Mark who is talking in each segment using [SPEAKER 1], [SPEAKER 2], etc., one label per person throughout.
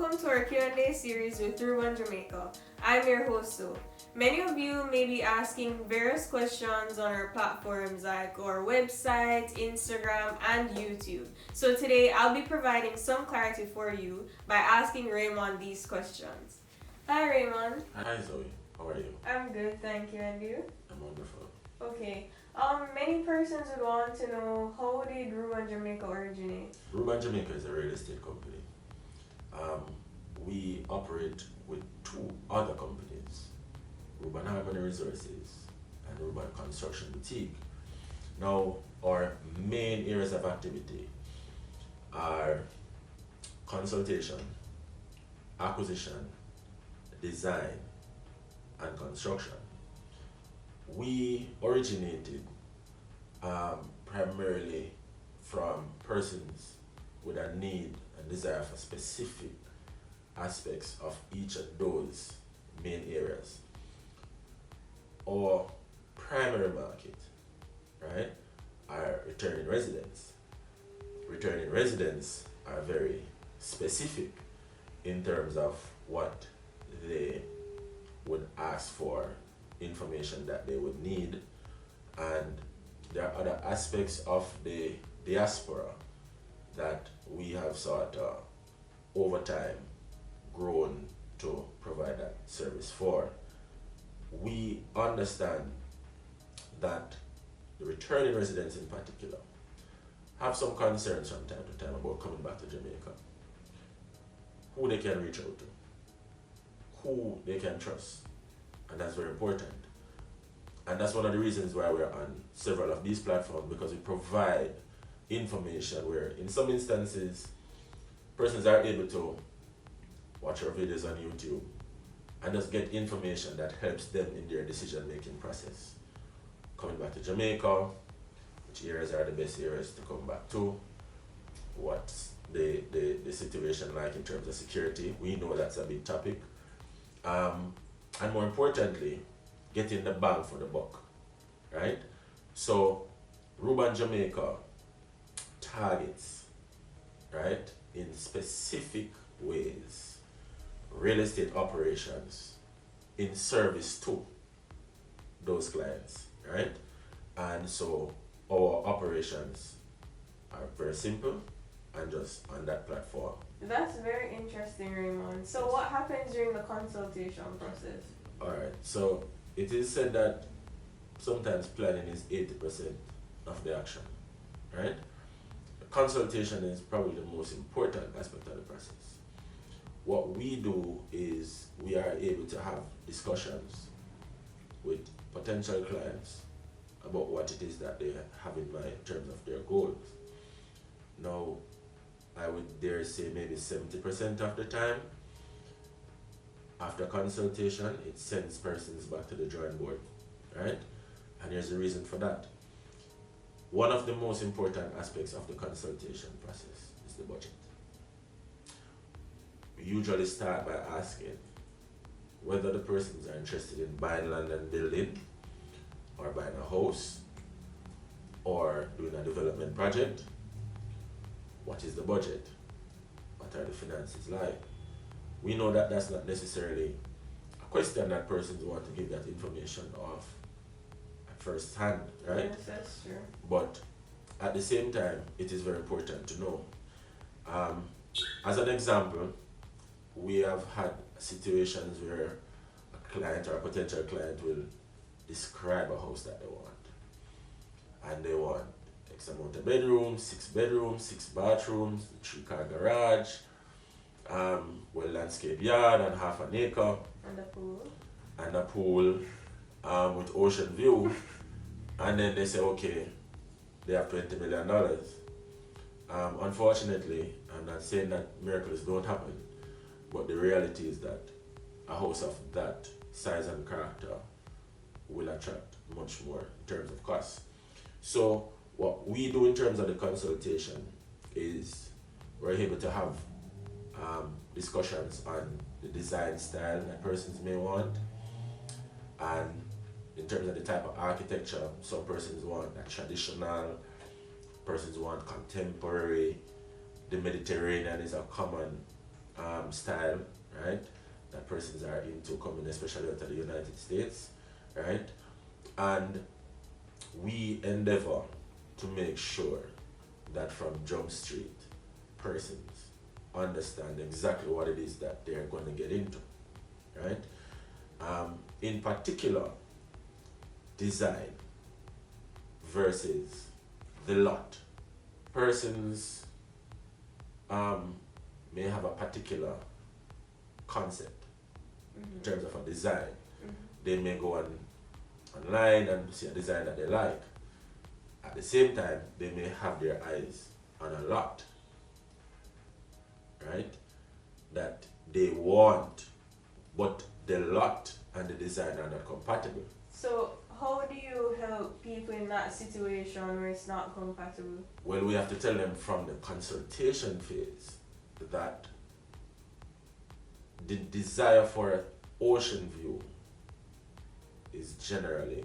[SPEAKER 1] welcome to our Q&A series with Ruban Jamaica. I'm your host, Sue. Many of you may be asking various questions on our platforms like our website, Instagram, and YouTube. So today I'll be providing some clarity for you by asking Raymond these questions. Hi Raymond.
[SPEAKER 2] Hi Zoe, how are you?
[SPEAKER 1] I'm good, thank you. And you?
[SPEAKER 2] I'm wonderful.
[SPEAKER 1] Okay. Many persons would want to know, how did Ruban Jamaica originate?
[SPEAKER 2] Ruban Jamaica is a real estate company. We operate with two other companies, Ruban Harmony Resources and Ruban Construction Boutique. Now, our main areas of activity are consultation, acquisition, design, and construction. We originated primarily from persons with a need and desire for specific aspects of each of those main areas. Our primary market, right, are returning residents. Returning residents are very specific in terms of what they would ask for, information that they would need, and there are other aspects of the diaspora that we have sort of over time grown to provide that service for. We understand that the returning residents in particular have some concerns from time to time about coming back to Jamaica, who they can reach out to, who they can trust, and that's very important. And that's one of the reasons why we're on several of these platforms, because we provide information where in some instances persons are able to watch our videos on YouTube and just get information that helps them in their decision making process. Coming back to Jamaica, which areas are the best areas to come back to, what's the situation like in terms of security. We know that's a big topic. And more importantly, getting the bang for the buck, right? So Ruban Jamaica targets, right, in specific ways, real estate operations in service to those clients, right? And so our operations are very simple and just on that platform.
[SPEAKER 1] That's very interesting, Raymond. So what happens during the consultation process?
[SPEAKER 2] Alright, so it is said that sometimes planning is 80% of the action, right? Consultation is probably the most important aspect of the process. What we do is we are able to have discussions with potential clients about what it is that they have in mind in terms of their goals. Now, I would dare say maybe 70% of the time, after consultation, it sends persons back to the drawing board, right? And there's a reason for that. One of the most important aspects of the consultation process is the budget. We usually start by asking whether the persons are interested in buying land and building, or buying a house, or doing a development project. What is the budget? What are the finances like? We know that that's not necessarily a question that persons want to give that information off at first hand, right?
[SPEAKER 1] Yes, that's true.
[SPEAKER 2] But at the same time, it is very important to know. As an example, we have had situations where a client or a potential client will describe a house that they want. And they want X amount of bedrooms, 6 bathrooms, 3-car garage, landscape yard and half an acre.
[SPEAKER 1] And a pool.
[SPEAKER 2] And a pool with ocean view. And then they say, okay, they have $20 million. Unfortunately, I'm not saying that miracles don't happen, but the reality is that a house of that size and character will attract much more in terms of cost. So what we do in terms of the consultation is we're able to have discussions on the design style that persons may want, and in terms of the type of architecture, some persons want a traditional, persons want contemporary. The Mediterranean is a common style, right? That persons are into coming, especially out of the United States, right? And we endeavor to make sure that from Jump Street, persons understand exactly what it is that they're going to get into, right? In particular, design versus the lot. Persons may have a particular concept in terms of a design. They may go online and see a design that they like. At the same time, they may have their eyes on a lot, right? That they want, but the lot and the design are not compatible.
[SPEAKER 1] So how do you help people in that situation where it's not compatible?
[SPEAKER 2] Well, we have to tell them from the consultation phase that the desire for an ocean view is generally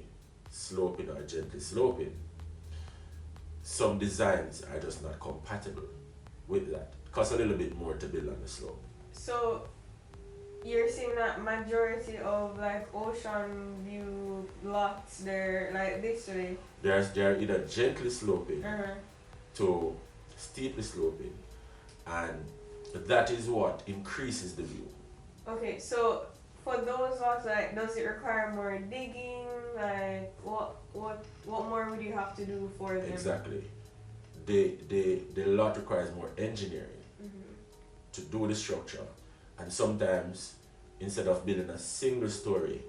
[SPEAKER 2] sloping or gently sloping. Some designs are just not compatible with that. It costs a little bit more to build on the slope.
[SPEAKER 1] So you're saying that majority of like ocean view lots, they're like this way?
[SPEAKER 2] They're either gently sloping
[SPEAKER 1] Uh-huh.
[SPEAKER 2] to steeply sloping, and that is what increases the view.
[SPEAKER 1] Okay, so for those lots, like, does it require more digging? Like, what more would you have to do for them?
[SPEAKER 2] Exactly. The lot requires more engineering to do the structure, and sometimes instead of building a single story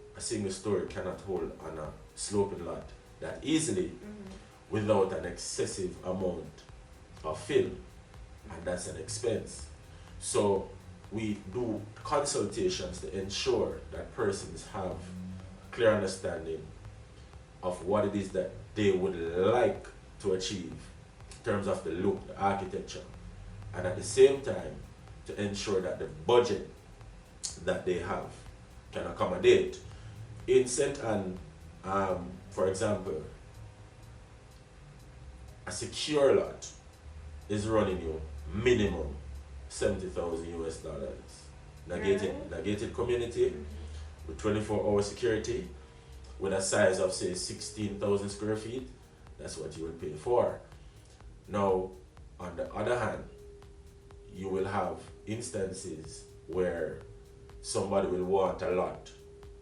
[SPEAKER 2] cannot hold on a sloping lot that easily without an excessive amount of fill, and that's an expense. So we do consultations to ensure that persons have clear understanding of what it is that they would like to achieve in terms of the look, the architecture, and at the same time to ensure that the budget that they have can accommodate. In St. Anne, for example, a secure lot is running you minimum $70,000 US. Negated community with 24-hour security with a size of say 16,000 square feet. That's what you will pay for. Now, on the other hand, you will have instances where somebody will want a lot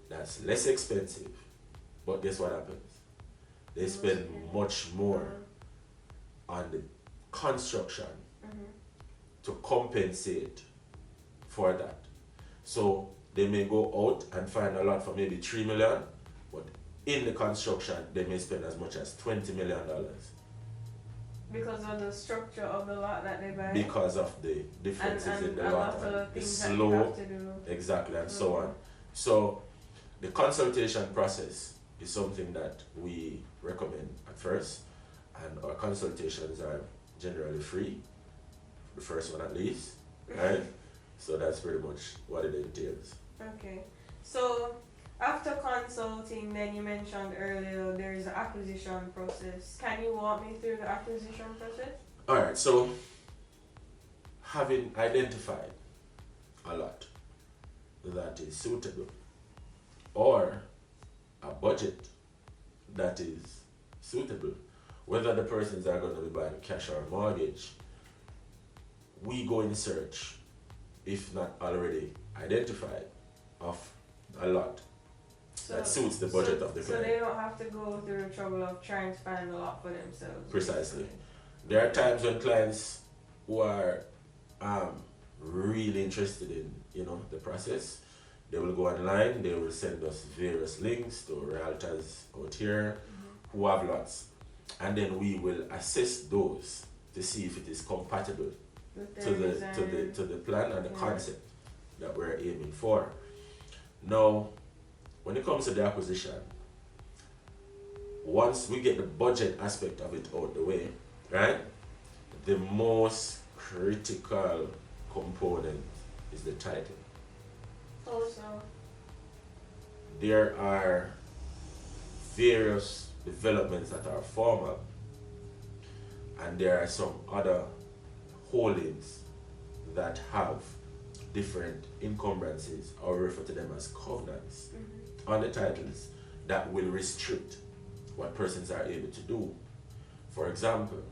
[SPEAKER 2] that's less expensive, but guess what happens? They spend much more on the construction to compensate for that. So they may go out and find a lot for maybe $3 million, but in the construction they may spend as much as $20 million.
[SPEAKER 1] Because of the structure of the lot that they buy?
[SPEAKER 2] Because of the differences
[SPEAKER 1] and
[SPEAKER 2] in the
[SPEAKER 1] a
[SPEAKER 2] lot,
[SPEAKER 1] lot of
[SPEAKER 2] and the
[SPEAKER 1] things that you have
[SPEAKER 2] slope,
[SPEAKER 1] to do.
[SPEAKER 2] exactly, and so on. So the consultation process is something that we recommend at first, and our consultations are generally free, the first one at least, right? So that's pretty much what it entails.
[SPEAKER 1] Okay. So after consulting, then you mentioned earlier there's an acquisition process. Can you walk me through the acquisition process?
[SPEAKER 2] Alright, so having identified a lot that is suitable or a budget that is suitable, whether the persons are going to be buying cash or mortgage, we go in search, if not already identified, of a lot that suits the budget of the client.
[SPEAKER 1] So they don't have to go through the trouble of trying to find a lot for themselves.
[SPEAKER 2] Precisely. There are times when clients who are really interested in the process, they will go online, they will send us various links to realtors out here who have lots, and then we will assess those to see if it is compatible to the plan and the concept that we're aiming for. Now, when it comes to the acquisition, once we get the budget aspect of it out the way, right, the most critical component is the title.
[SPEAKER 1] Also,
[SPEAKER 2] there are various developments that are formal, and there are some other holdings that have different encumbrances, or we refer to them as covenants, on the titles that will restrict what persons are able to do. For example,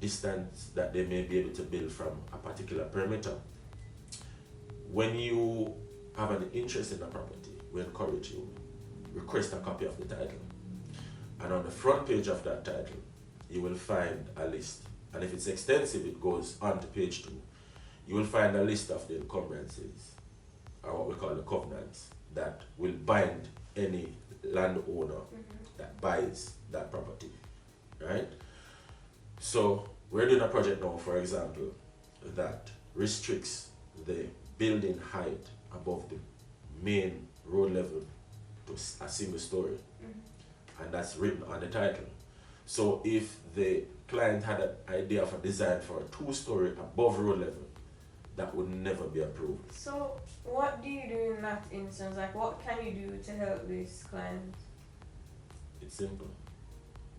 [SPEAKER 2] distance that they may be able to build from a particular perimeter. When you have an interest in a property, we encourage you, request a copy of the title. And on the front page of that title, you will find a list. And if it's extensive, it goes on to page 2. You will find a list of the encumbrances, or what we call the covenants, that will bind any landowner that buys that property, right? So we're doing a project now, for example, that restricts the building height above the main road level to a single story, and that's written on the title. So if the client had an idea of a design for a 2-story above road level, that would never be approved.
[SPEAKER 1] So what do you do in that instance? Like, what can you do to help this client?
[SPEAKER 2] It's simple.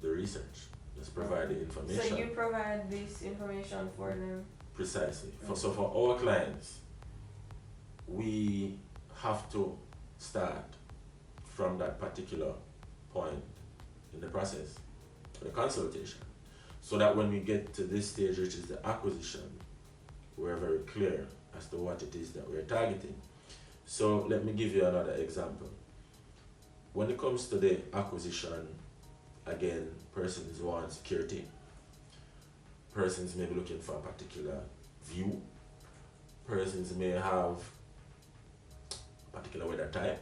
[SPEAKER 2] The research. Just provide the information.
[SPEAKER 1] So you provide this information for them?
[SPEAKER 2] Precisely. So for our clients, we have to start from that particular point in the process, the consultation, so that when we get to this stage, which is the acquisition, we're very clear as to what it is that we're targeting. So let me give you another example. When it comes to the acquisition, again, persons want security. Persons may be looking for a particular view. Persons may have a particular weather type.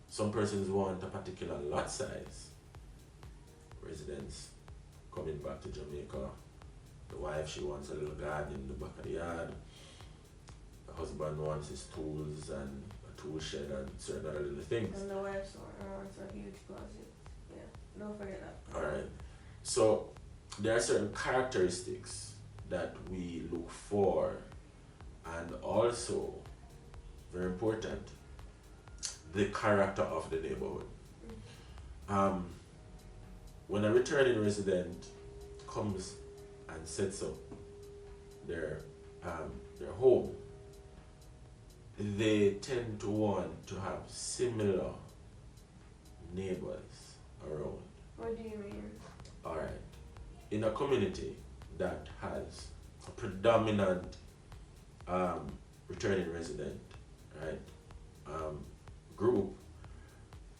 [SPEAKER 2] Some persons want a particular lot size. Residents coming back to Jamaica. The wife, she wants a little garden in the back of the yard. The husband wants his tools and a tool shed and certain other little things.
[SPEAKER 1] And the wife wants a huge closet. Yeah, don't forget that.
[SPEAKER 2] Alright. So there are certain characteristics that we look for, and also, very important, the character of the neighborhood. When a returning resident comes and sets up their home, they tend to want to have similar neighbors around.
[SPEAKER 1] What do you mean?
[SPEAKER 2] Alright. In a community that has a predominant returning resident, right, group,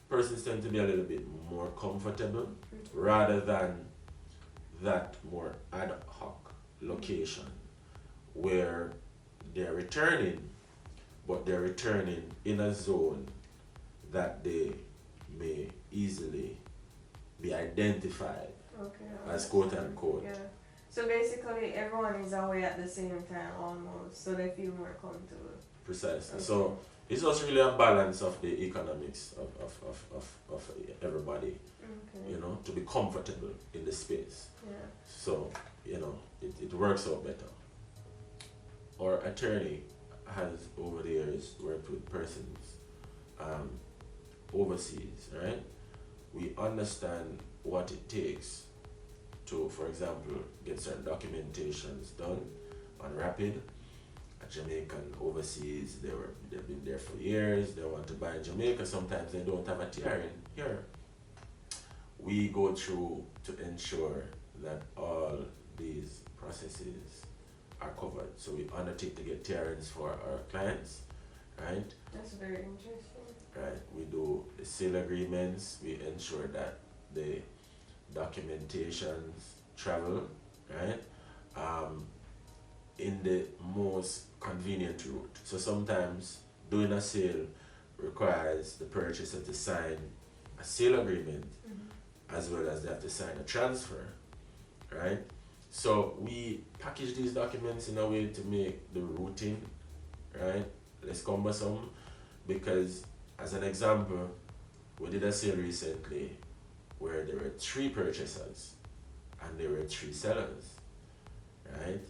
[SPEAKER 2] persons tend to be a little bit more comfortable rather than that more ad hoc location where they're returning, but they're returning in a zone that they may easily be identified as quote unquote.
[SPEAKER 1] Yeah. So basically everyone is away at the same time almost, so they feel more comfortable.
[SPEAKER 2] Precisely. Okay. So it's also really a balance of the economics of everybody, you know, to be comfortable in the space.
[SPEAKER 1] Yeah.
[SPEAKER 2] So, you know, it works out better. Our attorney has over the years worked with persons overseas, right? We understand what it takes to, for example, get certain documentations done on Rapid. A Jamaican overseas, they've been there for years, they want to buy in Jamaica, sometimes they don't have a TRN here. We go through to ensure that all these processes are covered. So we undertake to get TRNs for our clients, right?
[SPEAKER 1] That's very interesting.
[SPEAKER 2] Right, we do the sale agreements, we ensure that the documentations travel, right, in the most convenient route. So sometimes doing a sale requires the purchaser to sign a sale agreement as well as they have to sign a transfer, right? So we package these documents in a way to make the routing, right, less cumbersome, because as an example, we did a sale recently where there were 3 purchasers and there were 3 sellers, right?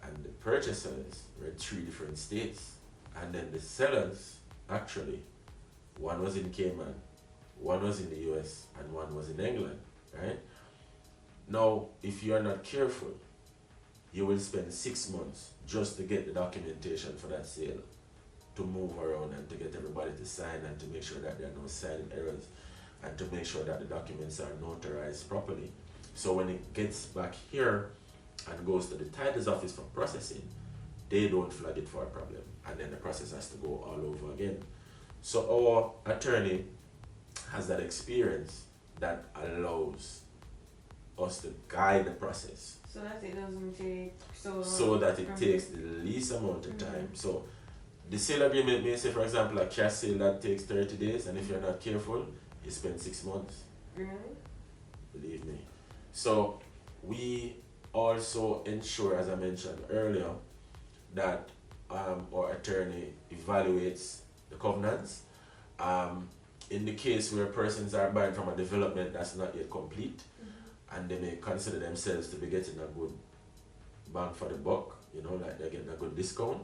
[SPEAKER 2] And the purchasers were in 3 different states, and then the sellers, actually, one was in Cayman, one was in the US, and one was in England, right? Now, if you are not careful, you will spend 6 months just to get the documentation for that sale, to move around and to get everybody to sign and to make sure that there are no signing errors and to make sure that the documents are notarized properly. So when it gets back here and goes to the titles office for processing, they don't flag it for a problem, and then the process has to go all over again. So our attorney has that experience that allows us to guide the process
[SPEAKER 1] So that it doesn't take so long.
[SPEAKER 2] so that it takes the least amount of time. So the sale agreement may say, for example, a cash sale that takes 30 days, and if you're not careful, you spend 6 months.
[SPEAKER 1] Really?
[SPEAKER 2] Believe me. So we also ensure, as I mentioned earlier, that our attorney evaluates the covenants. In the case where persons are buying from a development that's not yet complete, and they may consider themselves to be getting a good bang for the buck, like they're getting a good discount,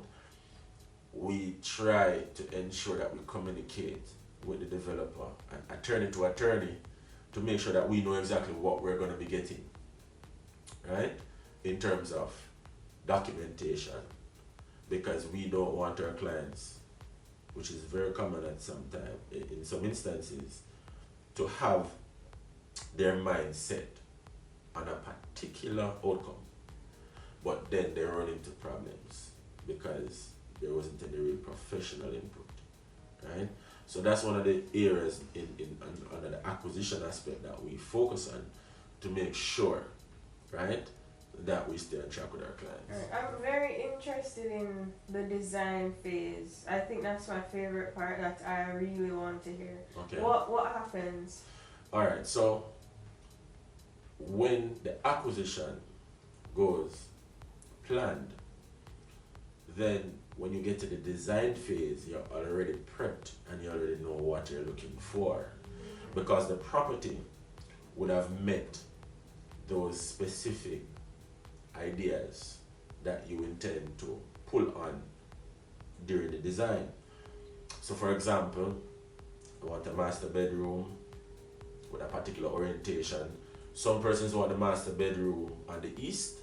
[SPEAKER 2] we try to ensure that we communicate with the developer and attorney to attorney to make sure that we know exactly what we're going to be getting, right, in terms of documentation, because we don't want our clients, which is very common at some time, in some instances, to have their mind set on a particular outcome, but then they run into problems because there wasn't any real professional input, right? So that's one of the areas under the acquisition aspect that we focus on to make sure, right, that we stay on track with our clients.
[SPEAKER 1] Right. I'm very interested in the design phase. I think that's my favorite part that I really want to hear.
[SPEAKER 2] Okay.
[SPEAKER 1] What happens?
[SPEAKER 2] All right. So when the acquisition goes planned, then when you get to the design phase, you're already prepped and you already know what you're looking for, because the property would have met those specific ideas that you intend to pull on during the design. So for example, I want a master bedroom with a particular orientation. Some persons want the master bedroom on the east,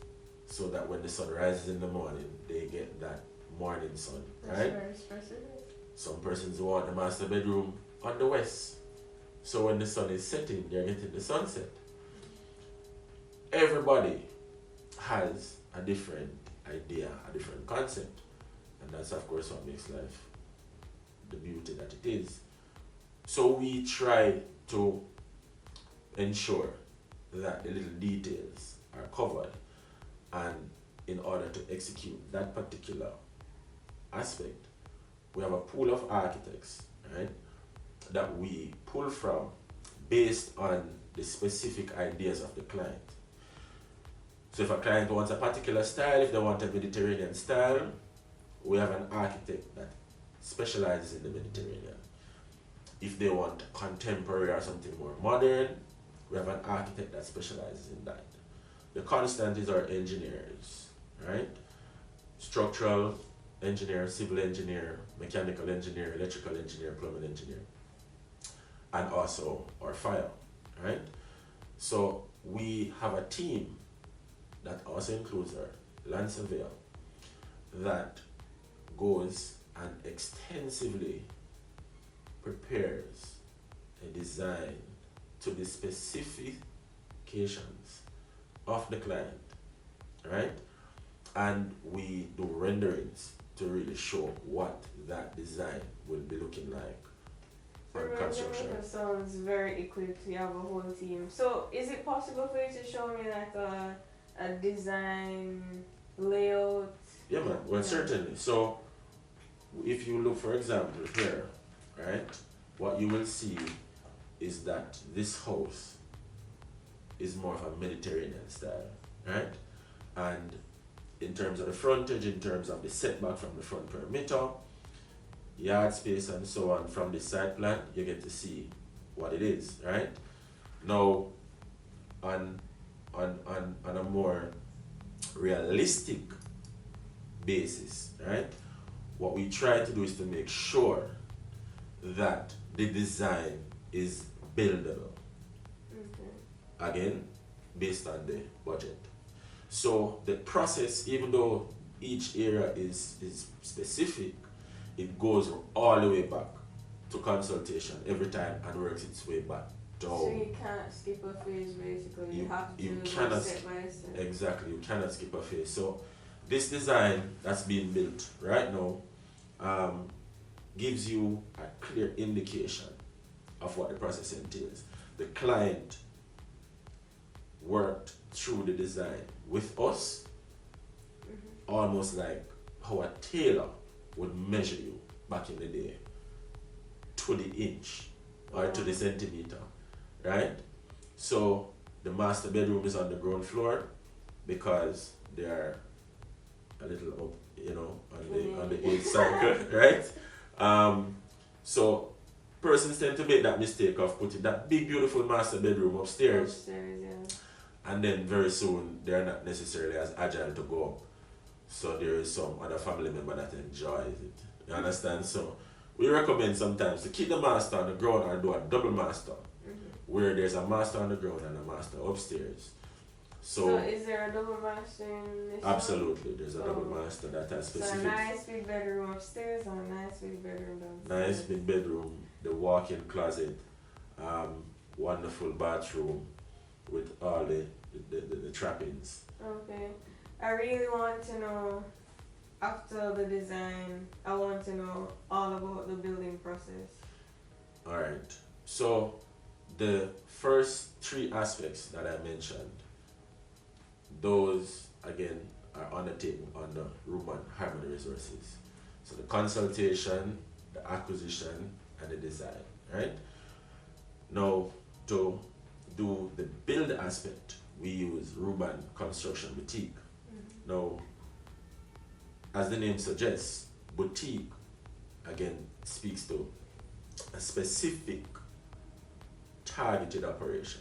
[SPEAKER 2] so that when the sun rises in the morning, they get that morning sun,
[SPEAKER 1] That's
[SPEAKER 2] right?
[SPEAKER 1] very specific.
[SPEAKER 2] Some persons want the master bedroom on the west, so when the sun is setting, they're getting the sunset. Everybody has a different idea, a different concept, and that's of course what makes life the beauty that it is. So we try to ensure that the little details are covered, and in order to execute that particular aspect, we have a pool of architects, right, that we pull from based on the specific ideas of the client. So if a client wants a particular style, if they want a Mediterranean style, we have an architect that specializes in the Mediterranean. If they want contemporary or something more modern, we have an architect that specializes in that. The constant is our engineers, right? Structural engineer, civil engineer, mechanical engineer, electrical engineer, plumbing engineer, and also our fire, right? So we have a team that also includes our land surveyor that goes and extensively prepares a design to the specifications of the client, right? And we do renderings to really show what that design will be looking like for
[SPEAKER 1] Ruban
[SPEAKER 2] construction.
[SPEAKER 1] Jamaica sounds very equipped. You have a whole team. So is it possible for you to show me like a design layout?
[SPEAKER 2] Yeah, man. Well, certainly. So if you look, for example, here, right, what you will see is that this house is more of a Mediterranean style, right? And in terms of the frontage, in terms of the setback from the front perimeter, yard space and so on from the site plan, you get to see what it is, right? Now, on a more realistic basis, right, what we try to do is to make sure that the design is buildable.
[SPEAKER 1] Okay.
[SPEAKER 2] Again, based on the budget. So the process, even though each area is specific, it goes all the way back to consultation every time and works its way back down.
[SPEAKER 1] So you can't skip a phase basically. You have to
[SPEAKER 2] you
[SPEAKER 1] go
[SPEAKER 2] cannot
[SPEAKER 1] step by step.
[SPEAKER 2] Exactly, you cannot skip a phase. So this design that's being built right now gives you a clear indication of what the process entails. The client worked through the design with us, almost like how a tailor would measure you back in the day to the inch or to the centimeter, right? So the master bedroom is on the ground floor because they are a little up, you know, on the age cycle, right? So persons tend to make that mistake of putting that big beautiful master bedroom upstairs, and then very soon they're not necessarily as agile to go up. So there is some other family member that enjoys it. You understand? So we recommend sometimes to keep the master on the ground or do a double master, where there's a master on the ground and a master upstairs.
[SPEAKER 1] So is there a double master in this
[SPEAKER 2] absolutely, there's a double master that has specific.
[SPEAKER 1] So a nice big bedroom upstairs and a nice big bedroom downstairs.
[SPEAKER 2] Nice big bedroom, the walk-in closet, wonderful bathroom with all the trappings.
[SPEAKER 1] Okay. I really want to know, after the design, I want to know all about the building process.
[SPEAKER 2] Alright. So the first three aspects that I mentioned, those again are undertaken under Ruban Harmony Resources. So the consultation, the acquisition, and the design, right? Now, to do the build aspect, we use Ruban Construction Boutique. Now, as the name suggests, boutique again speaks to a specific targeted operation.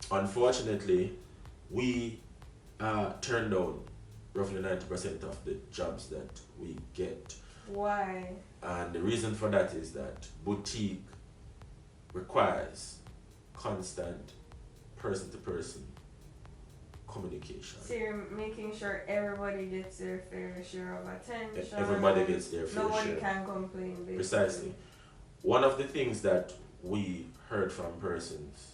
[SPEAKER 2] Unfortunately, we turn down roughly 90% of the jobs that we get.
[SPEAKER 1] Why?
[SPEAKER 2] And the reason for that is that boutique requires constant person-to-person communication.
[SPEAKER 1] So you're making sure everybody gets their fair share of attention.
[SPEAKER 2] Everybody gets their fair share.
[SPEAKER 1] Nobody can complain, basically.
[SPEAKER 2] Precisely. One of the things that we heard from persons,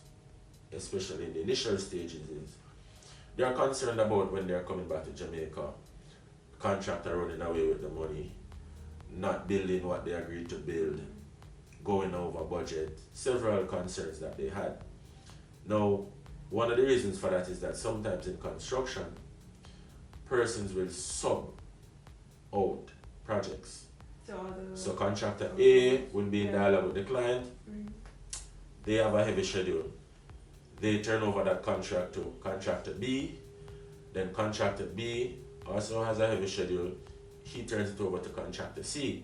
[SPEAKER 2] especially in the initial stages, is they are concerned about when they are coming back to Jamaica, contractor running away with the money, not building what they agreed to build, going over budget, several concerns that they had. Now, one of the reasons for that is that sometimes in construction, persons will sub out projects. So contractor A will be in dialogue with the client. They have a heavy schedule. They turn over that contract to contractor B. Then contractor B also has a heavy schedule. He turns it over to contractor C.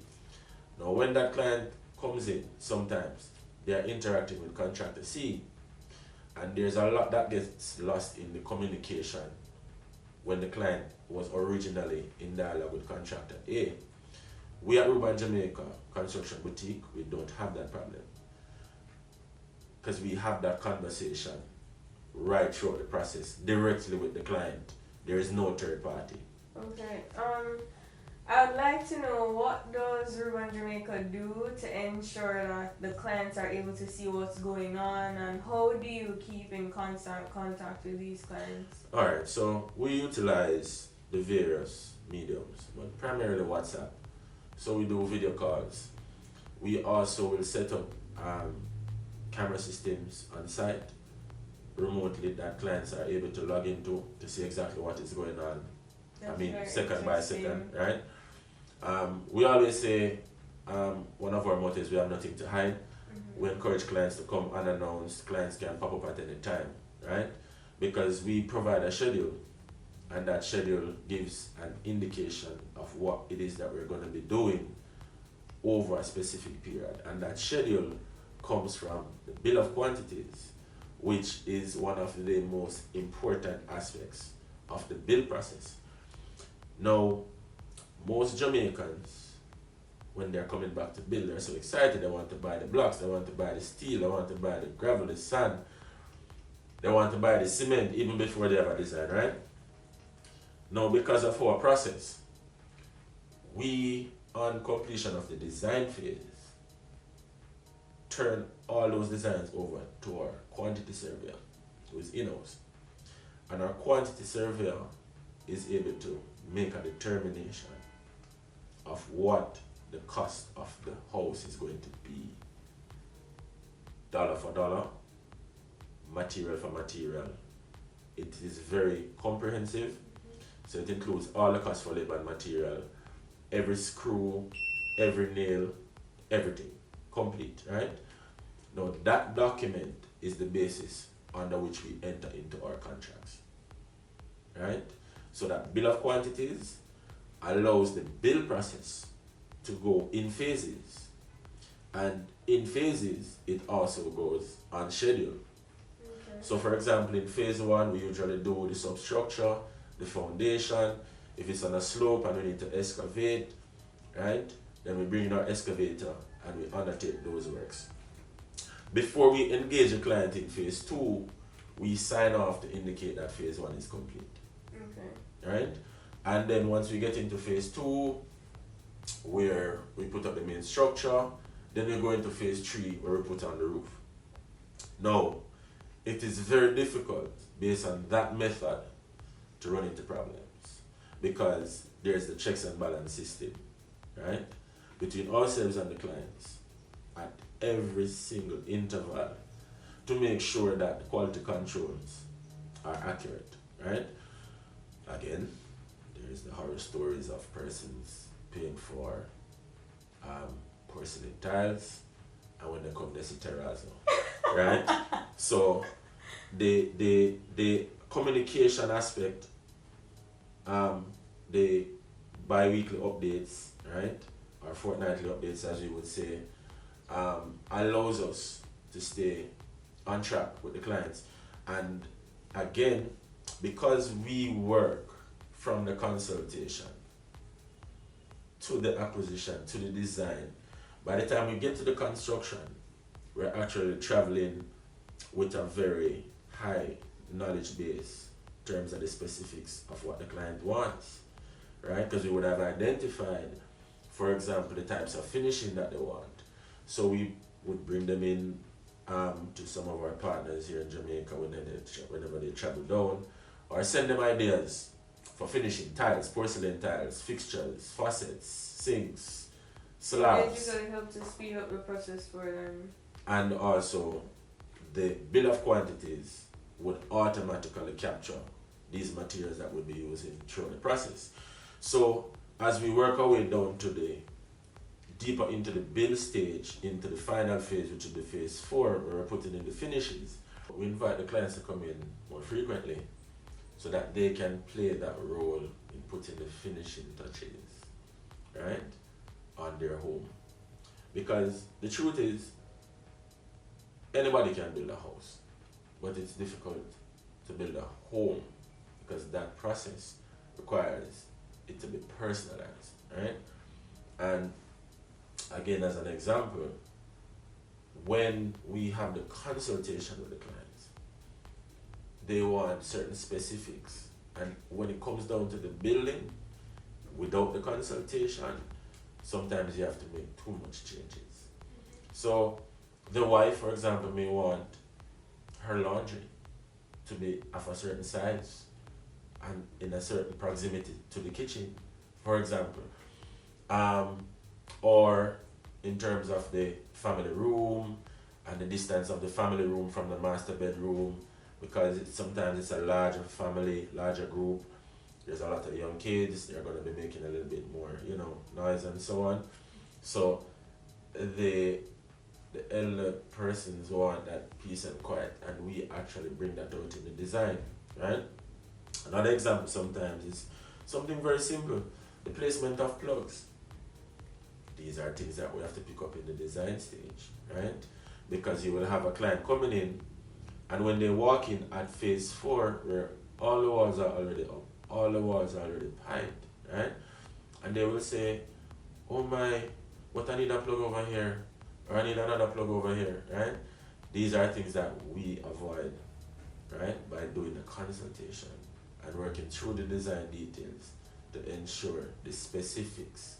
[SPEAKER 2] Now when that client comes in, sometimes they are interacting with contractor C. And there's a lot that gets lost in the communication when the client was originally in dialogue with contractor A. We at Ruban Jamaica Construction Boutique, we don't have that problem. Because we have that conversation right throughout the process, directly with the client. There is no third party.
[SPEAKER 1] Okay. I would like to know, what does Ruban Jamaica do to ensure that the clients are able to see what's going on, and how do you keep in constant contact with these clients?
[SPEAKER 2] Alright, so we utilize the various mediums, but primarily WhatsApp. So we do video calls. We also will set up camera systems on site remotely that clients are able to log into to see exactly what is going on.
[SPEAKER 1] That's
[SPEAKER 2] second by second, right? We always say one of our mottos, we have nothing to hide. We encourage clients to come unannounced. Clients can pop up at any time, right? Because we provide a schedule, and that schedule gives an indication of what it is that we're going to be doing over a specific period. And that schedule comes from the bill of quantities, which is one of the most important aspects of the build process. Now, most Jamaicans, when they're coming back to build, they're so excited. They want to buy the blocks, they want to buy the steel, they want to buy the gravel, the sand, they want to buy the cement even before they have a design, right? Now, because of our process, we, on completion of the design phase, turn all those designs over to our quantity surveyor, who is in-house. And our quantity surveyor is able to make a determination of what the cost of the house is going to be. Dollar for dollar, material for material. It is very comprehensive, so it includes all the costs for labor and material, every screw, every nail, everything, complete, right? Now that document is the basis under which we enter into our contracts, right? So that bill of quantities allows the bill process to go in phases, and in phases it also goes on schedule.
[SPEAKER 1] Okay.
[SPEAKER 2] So for example, in phase 1 we usually do the substructure, the foundation. If it's on a slope and we need to excavate, right, then we bring in our excavator and we undertake those works. Before we engage the client in phase 2, we sign off to indicate that phase 1 is complete.
[SPEAKER 1] Okay.
[SPEAKER 2] Right? And then once we get into phase 2, where we put up the main structure, then we go into phase 3 where we put on the roof. Now, it is very difficult based on that method to run into problems, because there's the checks and balance system, right, between ourselves and the clients at every single interval to make sure that the quality controls are accurate, right? Again, there's the horror stories of persons paying for porcelain tiles, and when they come they see terrazzo, right? So the communication aspect, the bi-weekly updates, right, or fortnightly updates as we would say, allows us to stay on track with the clients. And again, because we work from the consultation to the acquisition to the design, by the time we get to the construction, we're actually traveling with a very high knowledge base in terms of the specifics of what the client wants, right? Because we would have identified, for example, the types of finishing that they want. So we would bring them in to some of our partners here in Jamaica whenever they travel down, or send them ideas for finishing tiles, porcelain tiles, fixtures, faucets, sinks, slabs.
[SPEAKER 1] Basically help to speed up the process for them.
[SPEAKER 2] And also, the bill of quantities would automatically capture these materials that we'll be using throughout the process. So as we work our way down to the deeper into the build stage, into the final phase, which is the phase 4, where we're putting in the finishes, we invite the clients to come in more frequently so that they can play that role in putting the finishing touches, right, on their home. Because the truth is, anybody can build a house, but it's difficult to build a home because that process requires it to be personalized, right? And again, as an example, when we have the consultation with the clients, they want certain specifics, and when it comes down to the building, without the consultation, sometimes you have to make too much changes. So the wife, for example, may want her laundry to be of a certain size and in a certain proximity to the kitchen, for example. Or in terms of the family room and the distance of the family room from the master bedroom, because sometimes it's a larger family, larger group. There's a lot of young kids, they're going to be making a little bit more, noise and so on. So the elder persons want that peace and quiet, and we actually bring that out in the design, right? Another example sometimes is something very simple, the placement of plugs. These are things that we have to pick up in the design stage, right? Because you will have a client coming in, and when they walk in at phase 4, where all the walls are already up, all the walls are already piped, right? And they will say, oh my, what I need a plug over here, or I need another plug over here, right? These are things that we avoid, right, by doing the consultation and working through the design details to ensure the specifics,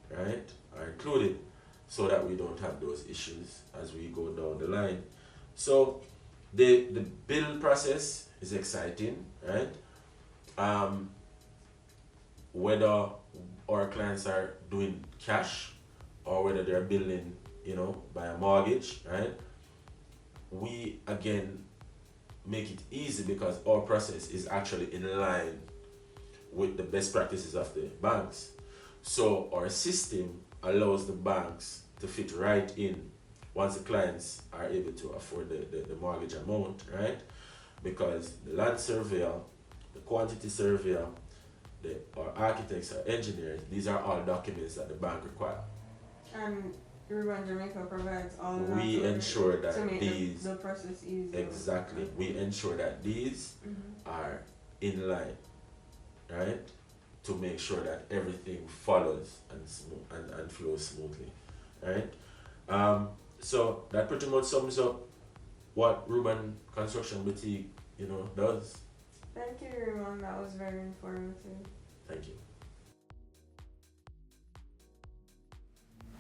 [SPEAKER 2] right, are included so that we don't have those issues as we go down the line. So the build process is exciting, right? Whether our clients are doing cash or whether they're building, by a mortgage, right? We again make it easy because our process is actually in line with the best practices of the banks. So our system allows the banks to fit right in once the clients are able to afford the mortgage amount, right? Because the land surveyor, the quantity surveyor, or architects or engineers, these are all documents that the bank require.
[SPEAKER 1] And Ruban Jamaica provides all of that.
[SPEAKER 2] We ensure that
[SPEAKER 1] to make
[SPEAKER 2] these
[SPEAKER 1] the process easier.
[SPEAKER 2] exactly. We ensure that these are in line, right? To make sure that everything follows and flows smoothly, right? So that pretty much sums up what Ruban Construction Boutique, does.
[SPEAKER 1] Thank you, Ruban. That was very informative.
[SPEAKER 2] Thank you.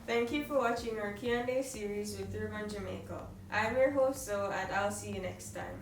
[SPEAKER 1] Thank you for watching our Q&A series with Ruban Jamaica. I'm your host, and I'll see you next time.